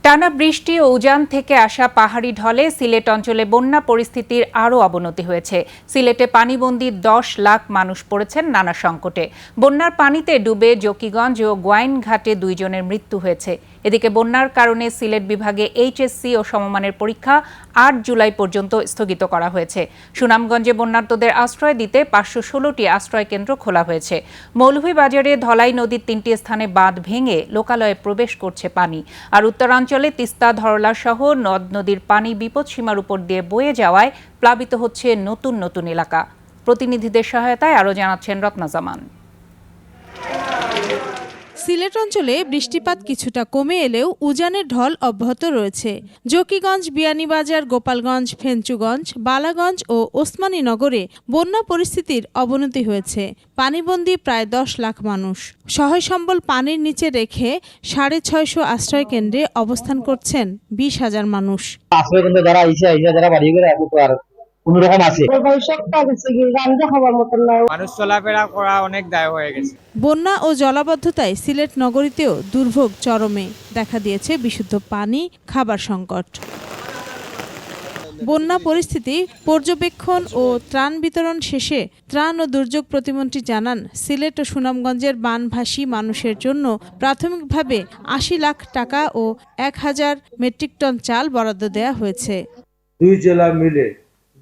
টানা বৃষ্টি ও উজান থেকে আসা পাহাড়ি ঢলে সিলেট অঞ্চলে বন্যা পরিস্থিতির আরও অবনতি হয়েছে। সিলেটে পানিবন্দী 10 লাখ মানুষ পড়েছেন নানা সংকটে। বন্যার পানিতে ডুবে জকিগঞ্জ ও গোয়াইনঘাটে 2 জনের মৃত্যু হয়েছে। এদিকে বন্যার কারণে সিলেট বিভাগে এইচএসসি ও সমমানের পরীক্ষা 8 জুলাই পর্যন্ত স্থগিত করা হয়েছে। সুনামগঞ্জে বন্যার্তদের আশ্রয় দিতে 516টি আশ্রয় কেন্দ্র খোলা হয়েছে। মৌলভীবাজারে ধলাই নদীর 3টি স্থানে বাঁধ ভেঙে লোকালয়ে প্রবেশ করছে পানি। আর উত্তরাঞ্চলে তিস্তা, ধরলা সহ নদ নদীর পানি বিপদসীমার উপর দিয়ে বয়ে যাওয়ায় প্লাবিত হচ্ছে নতুন নতুন এলাকা। প্রতিনিধিদের সহায়তায় আরও জানাচ্ছেন রত্না জামান। সিলেট অঞ্চলে বৃষ্টিপাত কিছুটা কমে এলেও উজানের ঢল অব্যাহত রয়েছে। জকিগঞ্জ, বিয়ানীবাজার, গোপালগঞ্জ, ফেঞ্চুগঞ্জ, বালাগঞ্জ ও ওসমানীনগরে বন্যা পরিস্থিতির অবনতি হয়েছে। পানিবন্দী প্রায় 10 লাখ মানুষ। সহায় সম্বল পানির নিচে রেখে 650 আশ্রয় কেন্দ্রে অবস্থান করছেন 20,000 মানুষ। আশ্রয় কেন্দ্রে যারা যারা বাড়ি করে কোনরকম আছে। মানুষ চলাফেরা করা অনেক দায় হয়ে গেছে। বন্যা ও জলাবদ্ধতায় সিলেট নগরীতেও দুর্ভোগ চরমে। দেখা দিয়েছে বিশুদ্ধ পানি, খাবার সংকট। বন্যা পরিস্থিতি পর্যবেক্ষণ ও ত্রাণ বিতরণ শেষে ত্রাণ ও দুর্যোগ প্রতিমন্ত্রী জানান, সিলেট ও সুনামগঞ্জের বানভাসী মানুষের জন্য প্রাথমিকভাবে 80 লাখ টাকা ও 1000 মেট্রিক টন চাল বরাদ্দ দেওয়া হয়েছে। 2 জেলা মিলে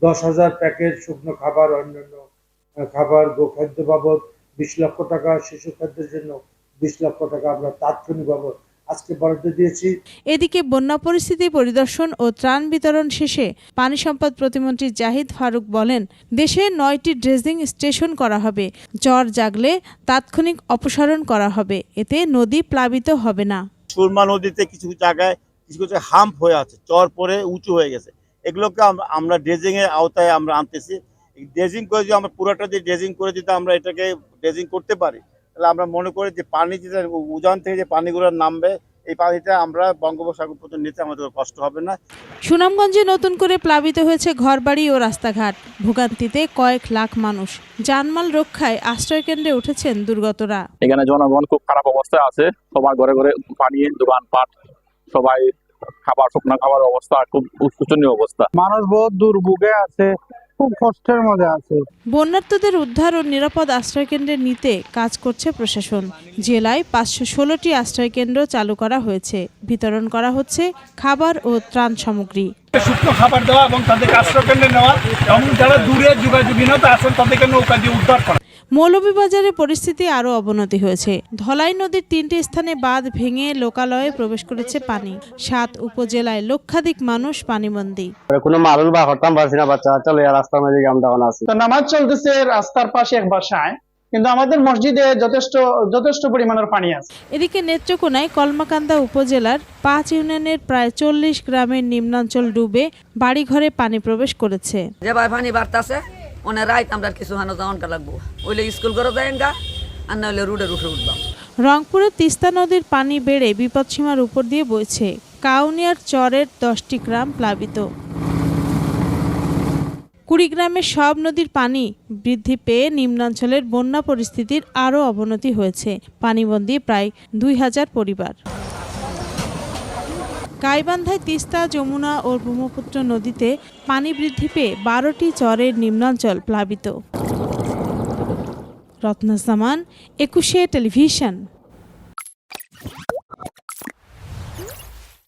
10,000 প্যাকেট শুকনো খাবার, অন্যান্য খাবার, গোখাদ্য বাবদ 20 লক্ষ টাকা, শিশু খাদ্যের জন্য 20 লক্ষ টাকা আমরা তাৎক্ষণিক বাবদ আজকে বরাদ্দ দিয়েছি। এদিকে বন্যা পরিস্থিতি পরিদর্শন ও ত্রাণ বিতরণ শেষে পানি সম্পদ প্রতিমন্ত্রী জাহিদ ফারুক বলেন, দেশে 9টি ড্রেজিং স্টেশন করা হবে। ঝড় জাগলে তাৎক্ষণিক অপসারণ করা হবে, এতে নদী প্লাবিত হবে না। সুরমা নদীতে কিছু জায়গায় কিছু হাম্প হয়ে আছে, চর পরে উঁচু হয়ে গেছে। এগুলোকে আমরা ড্রেজিং এর আওতায় আমরা আনতেছি। ড্রেজিং করে যদি আমরা পুরোটা দিয়ে ড্রেজিং করে যদি আমরা এটাকে ড্রেজিং করতে পারি, তাহলে আমরা মনে করি যে পানি যেটা উজান থেকে যে পানিগুলো নামবে, এই পানিটা আমরা বঙ্গোপসাগর পর্যন্ত নিতে আমাদের কষ্ট হবে না। সুনামগঞ্জে নতুন করে প্লাবিত হয়েছে ঘরবাড়ি ও রাস্তাঘাট। ভোগান্তিতে কয়েক লাখ মানুষ। জানমাল রক্ষায় আশ্রয় কেন্দ্রে উঠেছেন দুর্গতরা। এখানে জনগণ খুব খারাপ অবস্থায় আছে। সবার ঘরে ঘরে পানি, দোকানপাট, সবাই খাবার, শুকনো খাবার অবস্থা খুব শোচনীয় অবস্থা। মানুষ বহুত দুর্ভোগে আছে, খুব কষ্টের মধ্যে আছে। বন্যার্তদের উদ্ধার ও নিরাপদ আশ্রয় কেন্দ্রে নিতে কাজ করছে প্রশাসন। জেলায় 516টি আশ্রয় কেন্দ্র চালু করা হয়েছে। বিতরণ করা হচ্ছে খাবার ও ত্রাণ সামগ্রী। শুকনো খাবার দেওয়া এবং তাদেরকে আশ্রয় কেন্দ্রে নেওয়া এবং যারা দূরে যোগাযোগহীনতা আছেন তাদেরকে নৌকা দিয়ে উদ্ধার করা। মৌলভীবাজারে পরিস্থিতি আরও অবনতি হয়েছে। ধলাই নদীর 3টি স্থানে বাঁধ ভেঙে লোকালয়ে প্রবেশ করেছে পানি। 7 উপজেলায় লক্ষাধিক মানুষ পানিবন্দী। কোনো মানুষ বা হরতাম পারছি না, বাচ্চা চলে রাস্তার মধ্যে আমরা আছি। নামাজ চলতেছে রাস্তার পাশে এক বাসায়, কিন্তু আমাদের মসজিদে যথেষ্ট পরিমাণের পানি আছে। এদিকে নেত্রকোনায় কলমাকান্দা উপজেলার 5 ইউনিয়নের প্রায় 40 গ্রামের নিম্নাঞ্চল ডুবে বাড়িঘরে পানি প্রবেশ করেছে। যে ভাই পানি বাড়তাছে ওনে রাইত আমরা কিছু হানো যাওয়ান কা লাগবো, ওইলে স্কুল করে যাইন গা আর না হইলে রোডে উঠবাম। রংপুরে তিস্তা নদীর পানি বেড়ে বিপদসীমার উপর দিয়ে বইছে। কাউনিয়ার চরের 10টি গ্রাম প্লাবিত। কুড়িগ্রামের সব নদীর পানি বৃদ্ধি পেয়ে নিম্নাঞ্চলের বন্যা পরিস্থিতির আরও অবনতি হয়েছে। পানিবন্দী প্রায় 2000 পরিবার। গাইবান্ধায় তিস্তা, যমুনা ও ব্রহ্মপুত্র নদীতে পানি বৃদ্ধি পেয়ে 12টি চরের নিম্নাঞ্চল প্লাবিত। রত্না জামান, 21 টেলিভিশন।